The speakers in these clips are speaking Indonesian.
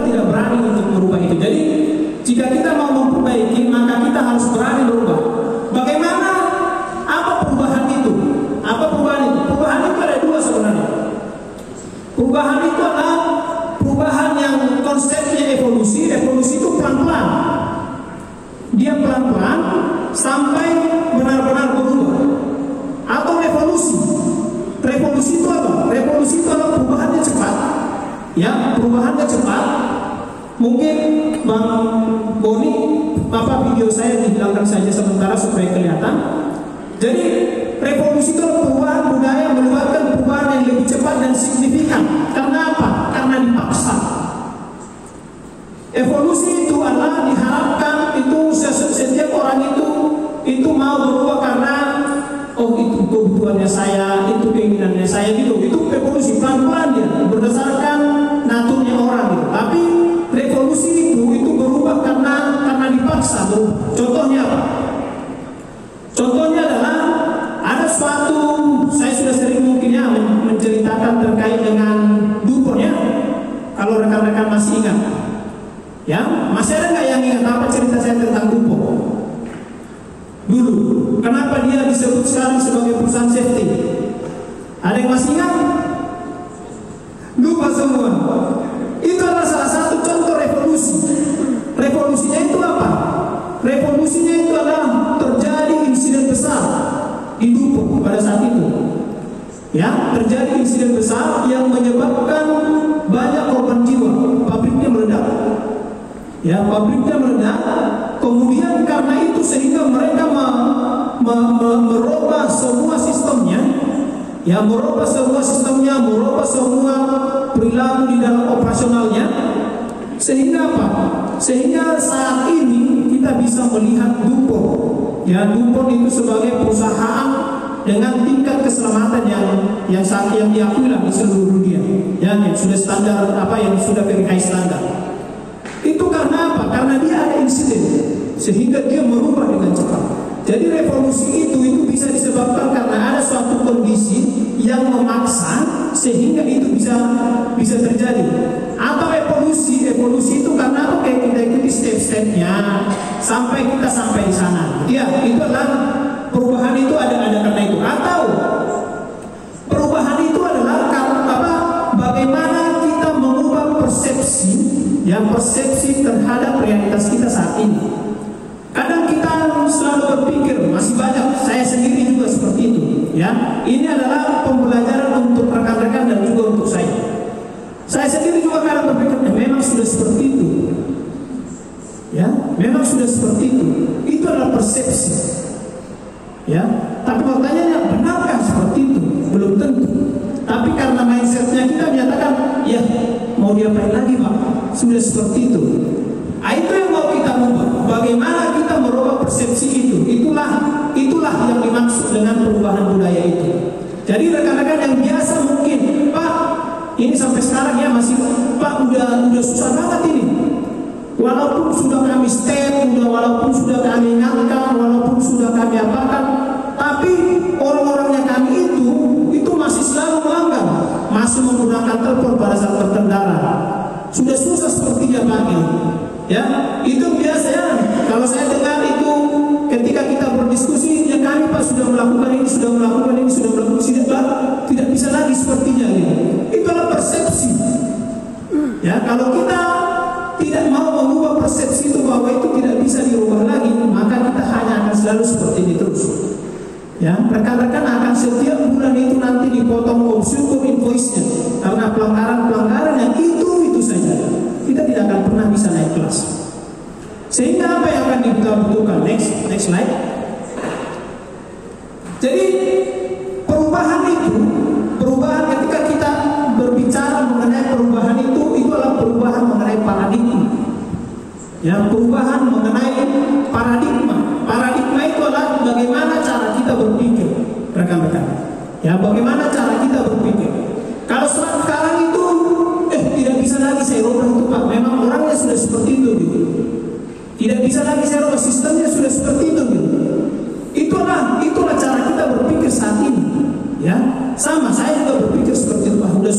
kita tidak berani untuk merubah itu. Jadi jika kita mau memperbaiki, maka kita harus berani merubah. Bagaimana? Apa perubahan itu? Apa perubahan itu? Perubahan itu ada dua sebenarnya. Perubahan itu adalah perubahan yang konsepnya evolusi. Evolusi itu pelan-pelan. Dia pelan-pelan sampai benar-benar berubah. Atau revolusi. Revolusi itu apa? Revolusi itu adalah perubahannya cepat. Ya, perubahannya cepat. Mungkin Bang Boni, Bapak video saya dihilangkan saja sementara supaya kelihatan. Jadi revolusi itu adalah perubahan budaya melibatkan perubahan yang lebih cepat dan signifikan. Karena apa? Karena dipaksa. Evolusi itu adalah diharapkan itu setiap orang itu mau berubah karena itu kebutuhannya saya, itu keinginannya saya gitu. Itu evolusi pelan-pelan dia berdasarkan naturnya orang gitu. Tapi revolusi itu berubah karena dipaksa. Contohnya apa? Contohnya adalah ada suatu, saya sudah sering mungkin ya menceritakan terkait dengan dukun ya. Kalau rekan-rekan masih ingat, ya masih ada nggak yang ingat apa cerita saya tentang dukun? Dulu, kenapa dia disebut sekarang sebagai perusahaan safety? Ada yang masih ingat? Lupa semua. Itu adalah salah satu contoh revolusi. Revolusinya itu apa? Revolusinya itu adalah terjadi insiden besar di Dupont pada saat itu. Ya, terjadi insiden besar yang menyebabkan banyak korban jiwa. Pabriknya meledak. Ya, pabriknya meledak. Kemudian karena itu sehingga mereka merubah semua sistemnya. Ya, merubah semua sistemnya, merubah semua perilaku di dalam operasionalnya. Sehingga apa? Sehingga saat ini kita bisa melihat Dupont. Ya, Dupont itu sebagai perusahaan dengan tingkat keselamatan yang diakui lah di seluruh dunia. Ya, yang sudah standar yang sudah very high standar. Itu karena apa? Karena dia ada insiden sehingga dia merubah dengan cepat. Jadi revolusi itu bisa disebabkan karena ada suatu kondisi yang memaksa sehingga itu bisa terjadi. Atau evolusi itu karena kita ikuti step-stepnya sampai kita sampai di sana. Ya, itu adalah perubahan itu ada karena itu. Atau perubahan itu adalah bagaimana kita mengubah persepsi terhadap realitas kita saat ini. Kadang kita selalu berpikir, masih banyak, saya sendiri juga seperti itu. Ya, ini adalah pembelajaran untuk rekan-rekan dan juga untuk saya. Saya sendiri juga kadang berpikir, memang sudah seperti itu. Ya, memang sudah seperti itu. Itu adalah persepsi. Ya, tapi pertanyaannya, benarkah seperti itu? Belum tentu. Tapi karena mindsetnya kita menyatakan, ya mau diapain lagi Pak? Sudah seperti itu. Itu yang mau kita ubah. Bagaimana kita merubah persepsi itu? Itulah yang dimaksud dengan perubahan budaya itu. Jadi rekan-rekan yang biasa mungkin, Pak, ini sampai sekarang ya masih, Pak udah susah banget ini. Walaupun sudah kami step, walaupun sudah kami ingatkan, walaupun sudah kami apakan, tapi orang-orangnya kami itu masih selalu melanggar, masih menggunakan telepon pada saat berkendara. Sudah susah sepertinya Pak. Ya, itu biasa ya. Kalau saya dengar itu ketika kita berdiskusi, ya kami Pak sudah melakukan ini, tidak bisa lagi sepertinya gitu. Itu adalah persepsi. Ya, kalau kita tidak mau mengubah persepsi itu bahwa itu tidak bisa dirubah lagi, maka kita hanya akan selalu seperti ini terus. Ya, rekan-rekan akan setiap bulan itu nanti dipotong konsumen invoice-nya karena pelanggaran yang itu saja. Kita tidak akan pernah bisa naik kelas. Sehingga apa yang akan kita butuhkan? Next slide. Jadi perubahan ketika kita berbicara mengenai perubahan itu adalah perubahan mengenai paradigma. Ya, perubahan mengenai paradigma. Paradigma itu adalah bagaimana cara kita berpikir, rekan-rekan. Ya, bagaimana cara kita berpikir. Kalau sekarang itu tidak bisa lagi saya rubah itu Pak. Memang orangnya sudah seperti itu gitu. Tidak bisa lagi saya rubah, sistemnya sudah seperti itu gitu. Itulah cara kita berpikir saat ini. Ya, sama saya juga berpikir seperti itu Pak. Udah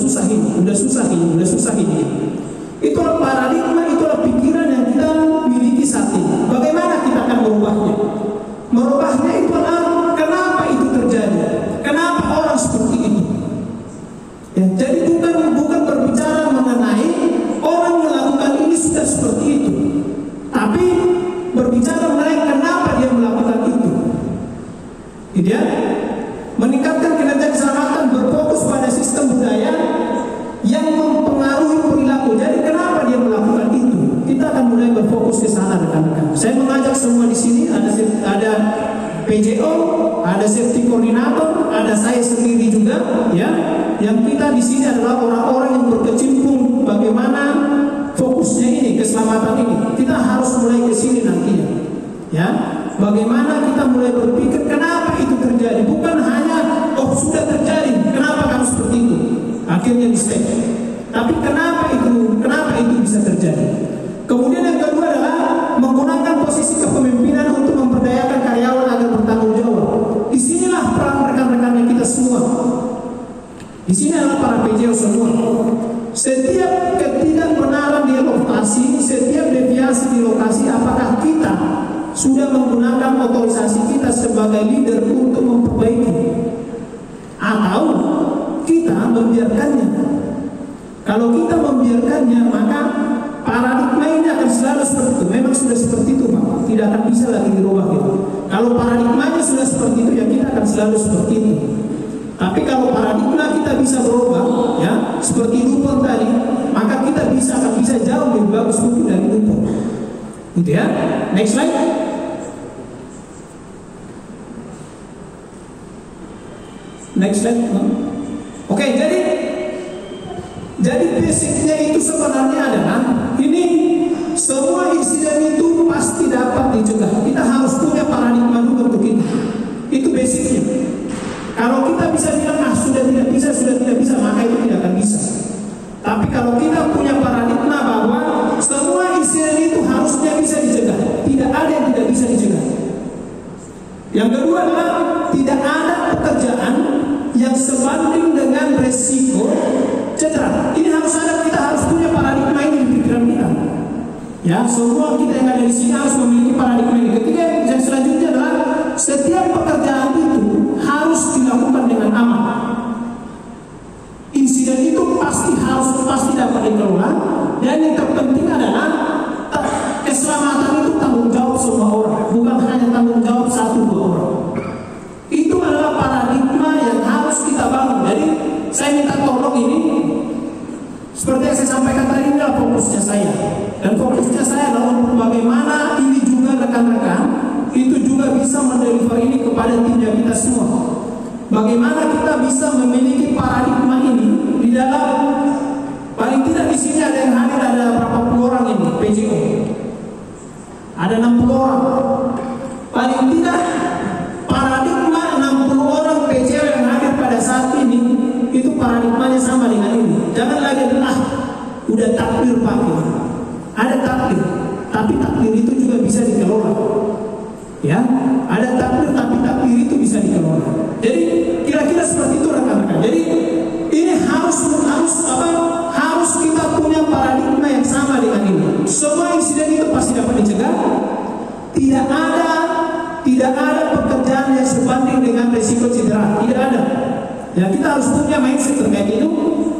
susah ini. Itulah paradigma ada safety koordinator, ada saya sendiri juga, ya. Yang kita di sini adalah orang-orang yang berkecimpung bagaimana fokusnya ini, keselamatan ini. Kita harus mulai ke sini nantinya, ya. Bagaimana kita mulai berpikir kenapa itu terjadi, bukan hanya oh sudah terjadi, kenapa kamu seperti itu, akhirnya di step. Tapi kenapa itu bisa terjadi? Kemudian yang kedua adalah menggunakan posisi kepemimpinan untuk memberdayakan karyawan agar bertanggung jawab. Disinilah peran rekan-rekannya kita semua. Di sini adalah para PJO semua. Setiap ketidakbenaran di lokasi, setiap deviasi di lokasi, apakah kita sudah menggunakan otorisasi kita sebagai leader untuk memperbaiki, atau kita membiarkannya? Kalau kita membiarkannya, maka paradigma ini akan selalu seperti itu. Memang sudah seperti itu, Pak. Tidak akan bisa lagi dirubah gitu. Kalau paradigmanya sudah seperti itu, ya kita akan selalu seperti itu. Tapi kalau paradigma kita bisa berubah, ya seperti Dupont tadi, maka kita akan bisa jauh lebih bagus mungkin dari Dupont. Gitu ya. Next slide. Next slide. Oke, jadi basicnya itu sebenarnya adalah ini, semua insiden itu pasti dapat dicegah. Kita harus punya paradigma dulu untuk itu. Itu basicnya. Kalau kita bisa bilang sudah tidak bisa, maka itu tidak akan bisa. Tapi kalau kita punya paradigma bahwa semua insiden itu harusnya bisa dicegah, tidak ada yang tidak bisa dicegah. Yang kedua adalah tidak ada pekerjaan yang sebanding dengan resiko cedera. Ini harus ada, kita harus punya paradigma ini di pikiran kita. Ya, semua kita yang ada di sini harus memiliki paradigma ini. Ketiga, yang selanjutnya adalah setiap pekerjaan itu harus dilakukan dengan aman. Insiden itu pasti dapat dikelola, dan yang terpenting adalah keselamatan itu tanggung jawab semua orang, bukan hanya tanggung jawab 1-2 orang. Itu adalah paradigma yang harus kita bangun. Jadi saya minta tolong ini, seperti yang saya sampaikan tadi, ini adalah fokusnya saya. Dan fokusnya saya adalah untuk bagaimana ini juga rekan-rekan itu juga bisa mendeliver ini kepada timnya kita semua. Bagaimana kita bisa memiliki paradigma ini di dalam, paling tidak di sini ada yang hadir, ada berapa puluh orang ini PJO, ada 60 orang. Paling tidak paradigma 60 orang PJO yang hadir pada saat ini itu paradigmanya sama dengan ini. Jangan lagi udah takdir Pak. Ada takdir, tapi takdir itu juga bisa dikelola. Ya, ada takdir tapi takdir itu bisa dikelola. Jadi kira-kira seperti itu rekan-rekan. Jadi ini harus kita punya paradigma yang sama dengan ini. Semua insiden itu pasti dapat dicegah. Tidak ada pekerjaan yang sebanding dengan risiko cedera. Tidak ada. Ya, kita harus punya mindset terkait itu.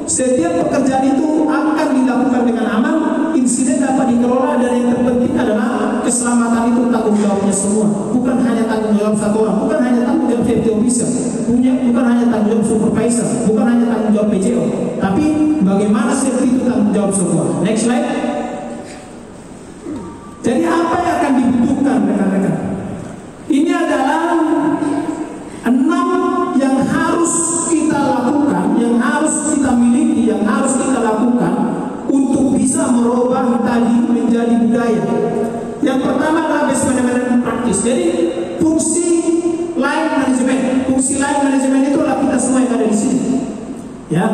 Setiap pekerjaan itu akan dilakukan dengan aman, insiden dapat dikelola, dan yang terpenting adalah keselamatan itu tanggung jawabnya semua. Bukan hanya tanggung jawab satu orang, bukan hanya tanggung jawab safety officer, bukan hanya tanggung jawab supervisor, bukan hanya tanggung jawab PJO, tapi bagaimana safety itu tanggung jawab semua. Next slide. Jadi apa yang akan dibutuhkan rekan-rekan? Ini adalah 6 yang harus kita lakukan, yang harus kita miliki, yang harus kita lakukan untuk bisa merubah tadi menjadi budaya. Yang pertama adalah best management practice. Jadi fungsi line management. Fungsi line management itu adalah kita semua yang ada di sini. Ya,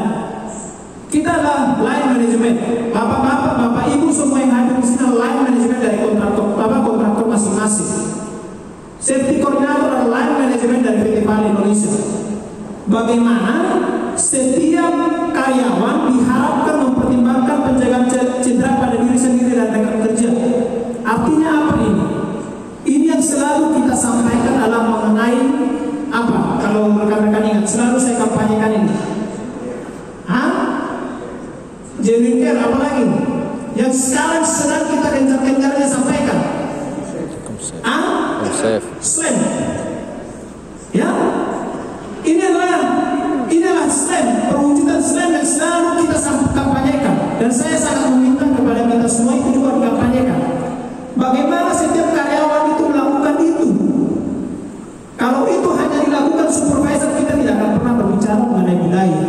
kita adalah line management. Bapak-bapak, bapak ibu semua yang hadir di sini adalah line management dari kontraktor masing-masing. Safety koordinator adalah line management dari PT PAL Indonesia. Bagaimana setiap karyawan diharapkan mempertimbangkan pencegahan cedera pada diri sendiri dan rekan kerja. Artinya apa ini? Ini yang selalu kita sampaikan adalah mengenai apa? Kalau rekan-rekan ingat, selalu saya kampanyekan ini. Genuine care, apa lagi? Yang sekarang sedang kita gencar-gencarnya sampaikan. SLAM. Ya, ini adalah SLAM, perwujudan SLAM yang selalu kita kampanyekan, dan saya sangat meminta kepada kita semua itu juga dikampanyekan. Bagaimana setiap karyawan itu melakukan itu? Kalau itu budaya.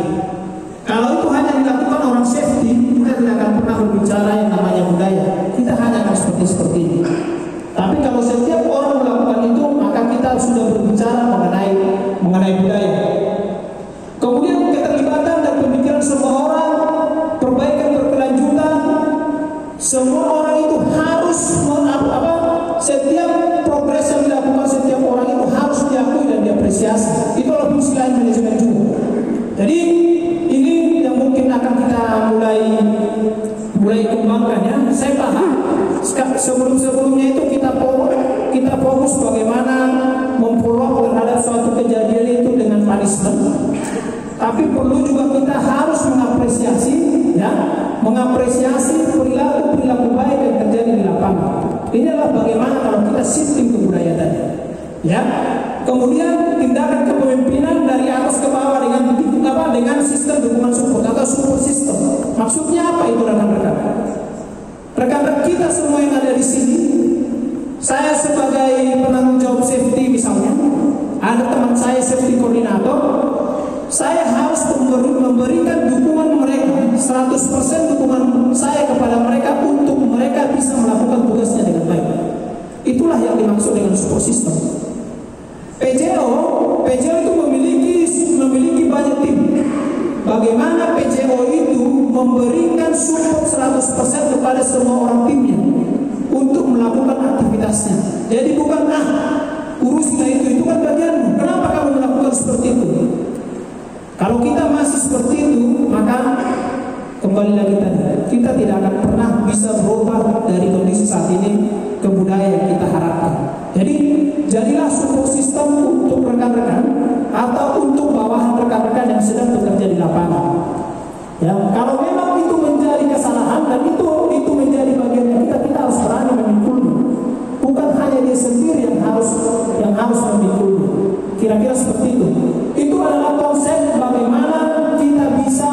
Kalau itu hanya dilakukan orang safety, kita tidak akan pernah berbicara yang namanya budaya. Kita hanya akan seperti ini. Tapi kalau setiap orang melakukan itu, maka kita sudah berbicara mengenai budaya. Kemudian keterlibatan dan pemikiran semua orang, perbaikan berkelanjutan. Semua orang itu harus setiap progres yang dilakukan setiap orang itu harus diakui dan diapresiasi. Itu adalah fungsi lain manajemen juga. Jadi ini yang mungkin akan kita mulai kembangkan ya. Saya paham sebelumnya itu kita fokus bagaimana memfollow terhadap suatu kejadian itu dengan punishment. Tapi perlu juga kita harus mengapresiasi perilaku baik yang terjadi di lapangan. Ini adalah bagaimana kalau kita shifting ke budaya tadi. Ya. Kemudian tindakan kepemimpinan dari atas ke bawah dengan sistem dukungan support atau support system. Maksudnya apa itu rekan-rekan? Rekan-rekan kita semua yang ada di sini, saya sebagai penanggung jawab safety misalnya, ada teman saya safety koordinator, saya harus memberikan dukungan mereka, 100% dukungan saya kepada mereka untuk mereka bisa melakukan tugasnya dengan baik. Itulah yang dimaksud dengan support system. PJO itu memiliki banyak tim. Bagaimana PJO itu memberikan support 100% kepada semua orang timnya untuk melakukan aktivitasnya. Jadi bukan uruslah itu kan bagianmu. Kenapa kamu melakukan seperti itu? Kalau kita masih seperti itu, maka kembali lagi tadi, kita tidak akan pernah bisa berubah dari kondisi saat ini ke budaya yang kita harapkan. Jadi jadilah support system untuk rekan-rekan atau untuk bawahan rekan-rekan yang sedang bekerja di lapangan. Ya, kalau memang itu menjadi kesalahan dan itu menjadi bagian yang kita harus berani memikulnya. Bukan hanya dia sendiri yang harus memikulnya. Kira-kira seperti itu. Itu adalah konsep bagaimana kita bisa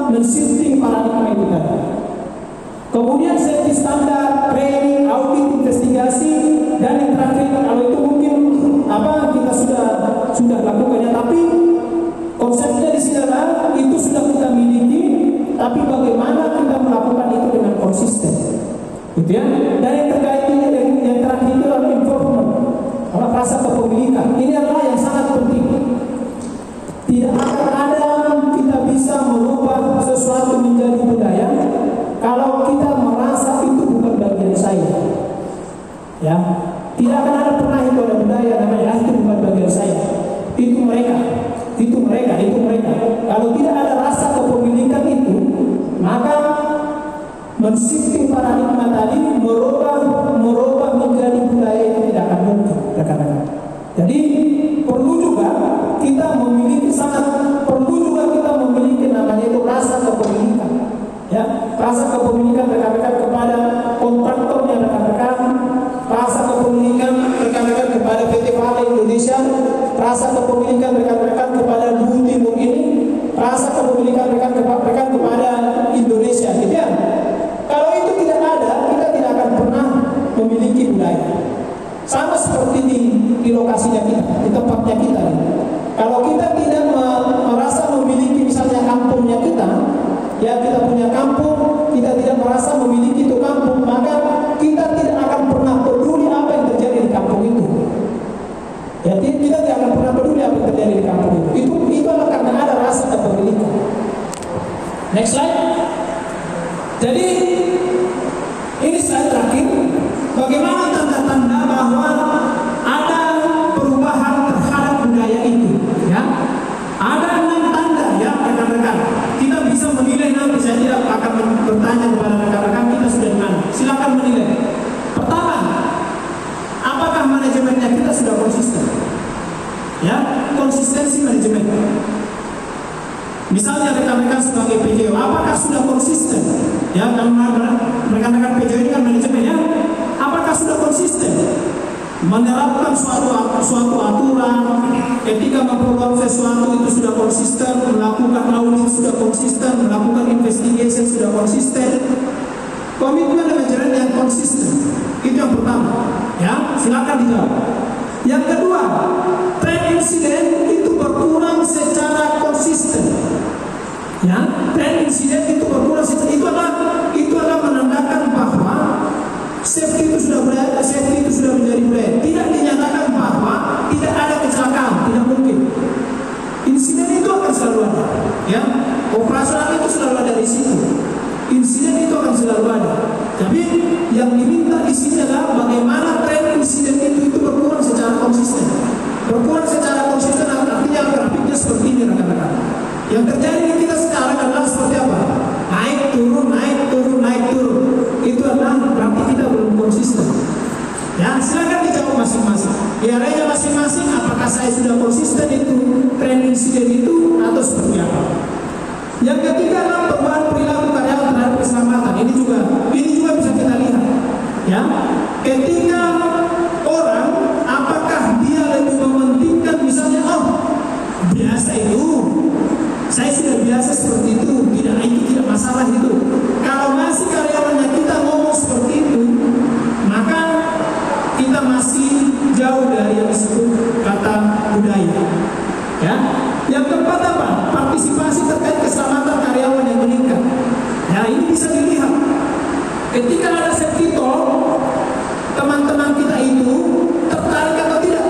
men-shifting paradigma itu tadi. Kemudian safety standar, training, audit, investigasi, dan yang terakhir kalau itu mungkin kita sudah lakukannya, tapi konsepnya di sini adalah itu sudah kita miliki, tapi bagaimana kita melakukan itu dengan konsisten, gitu ya. Dan yang terkait ini yang terakhir itu adalah involvement, rasa kepemilikan. Ini adalah yang sangat penting. Tidak akan ada kita bisa merubah sesuatu menjadi budaya kalau kita merasa itu bukan bagian saya. Ya, tidak akan ada pernah itu ada budaya namanya itu bukan bagian saya. Itu mereka. Kalau tidak ada rasa kepemilikan itu, maka men-shifting paradigma tadi merubah menjadi budaya itu tidak akan mungkin, rekan-rekan. Jadi perlu juga kita memiliki namanya itu rasa kepemilikan. Ya, rasa kepemilikan rekan-rekan kepada kontraktornya rekan-rekan, rasa kepemilikan rekan-rekan kepada PT Vale Indonesia, rasa kepemilikan rekan-rekan kepada Bumi Timur ini, rasa kepemilikan rekan-rekan kepada Indonesia, gitu ya. Kalau itu tidak ada, kita tidak akan pernah memiliki budaya. Sama seperti di lokasinya kita, di tempatnya kita. Kalau kita tidak merasa memiliki misalnya kampungnya kita, ya kita punya kampung, kita tidak merasa memiliki itu kampung, maka kita tidak akan pernah peduli apa yang terjadi di kampung itu. Ya, kita tidak akan pernah peduli apa yang terjadi di kampung itu. Itu adalah karena ada rasa kepemilikan. Next slide. Jadi ini slide terakhir. Bagaimana tanda-tanda bahwa ada perubahan terhadap budaya itu? Ya, ada 6 tanda ya rekan-rekan. Kita bisa menilai nanti. Saya tidak akan bertanya kepada rekan-rekan kita sudah di mana. Silakan menilai. Pertama, apakah manajemennya kita sudah konsisten? Ya, konsistensi manajemen. Misalnya rekan-rekan sebagai PJO, apakah sudah konsisten? Ya, karena rekan-rekan PJO ini kan manajemen ya. Apakah sudah konsisten menerapkan suatu aturan, ketika memperluas sesuatu itu sudah konsisten, melakukan audit sudah konsisten, melakukan investigation sudah konsisten, komitmen manajemen yang konsisten. Itu yang pertama. Ya, silakan dijawab. Yang kedua, trend incident itu berkurang secara konsisten. Ya, tren insiden itu berkurang. Itu adalah menandakan bahwa safety itu sudah menjadi budaya. Tidak dinyatakan bahwa tidak ada kecelakaan, tidak mungkin. Insiden itu akan selalu ada. Ya, operasional itu selalu ada risiko. Insiden itu akan selalu ada. Tapi yang diminta di sini adalah bagaimana tren insiden itu berkurang secara konsisten. Berkurang secara konsisten artinya grafiknya seperti ini rekan-rekan. Yang terjadi di kita sekarang adalah seperti apa? Naik turun, naik turun, naik turun. Itu adalah berarti kita belum konsisten. Ya, silakan dijawab masing-masing. Di areanya masing-masing, apakah saya sudah konsisten itu tren insiden itu atau seperti apa? Yang ketiga adalah perubahan perilaku karyawan terhadap keselamatan. Ini juga bisa kita lihat. Ya, ketika orang, apakah dia lebih mementingkan misalnya, biasa itu, saya sudah biasa seperti itu, tidak masalah itu. Kalau masih karyawannya kita ngomong seperti itu, maka kita masih jauh dari yang disebut kata budaya. Ya, yang keempat apa? Partisipasi terkait keselamatan karyawan yang meningkat. Ya, ini bisa dilihat. Ketika ada safety talk, teman-teman kita itu tertarik atau tidak?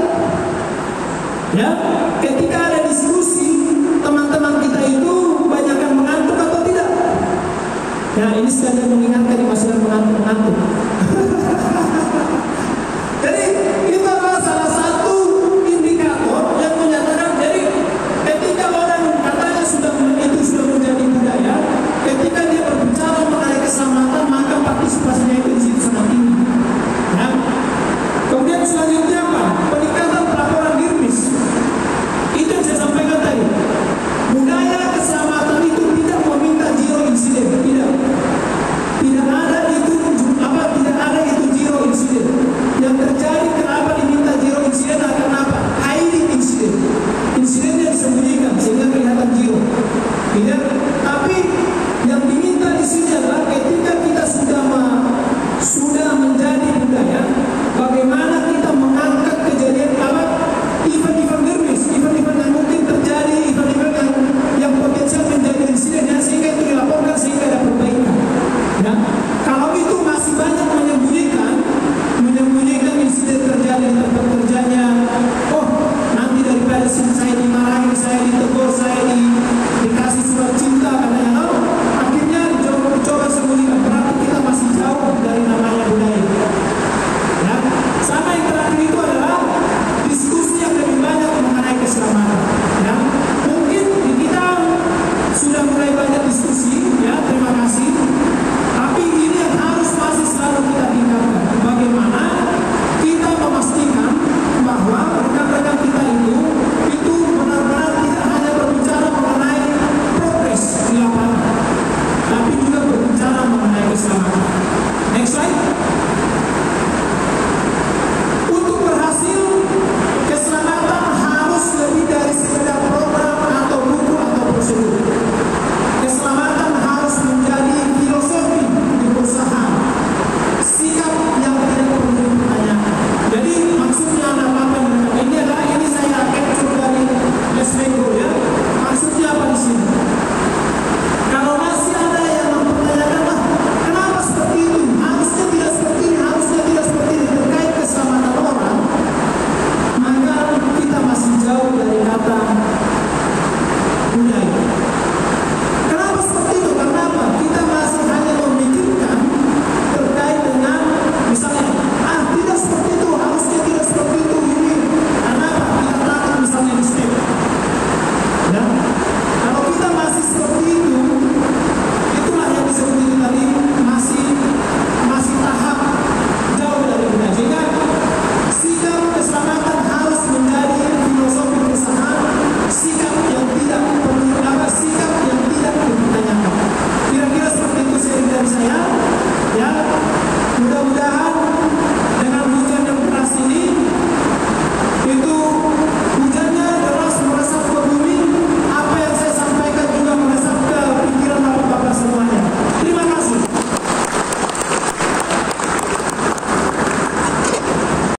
Ya, ketika ada diskusi, teman-teman kita itu banyak yang mengantuk atau tidak? Ya, ini sekalian mengingatkan di masa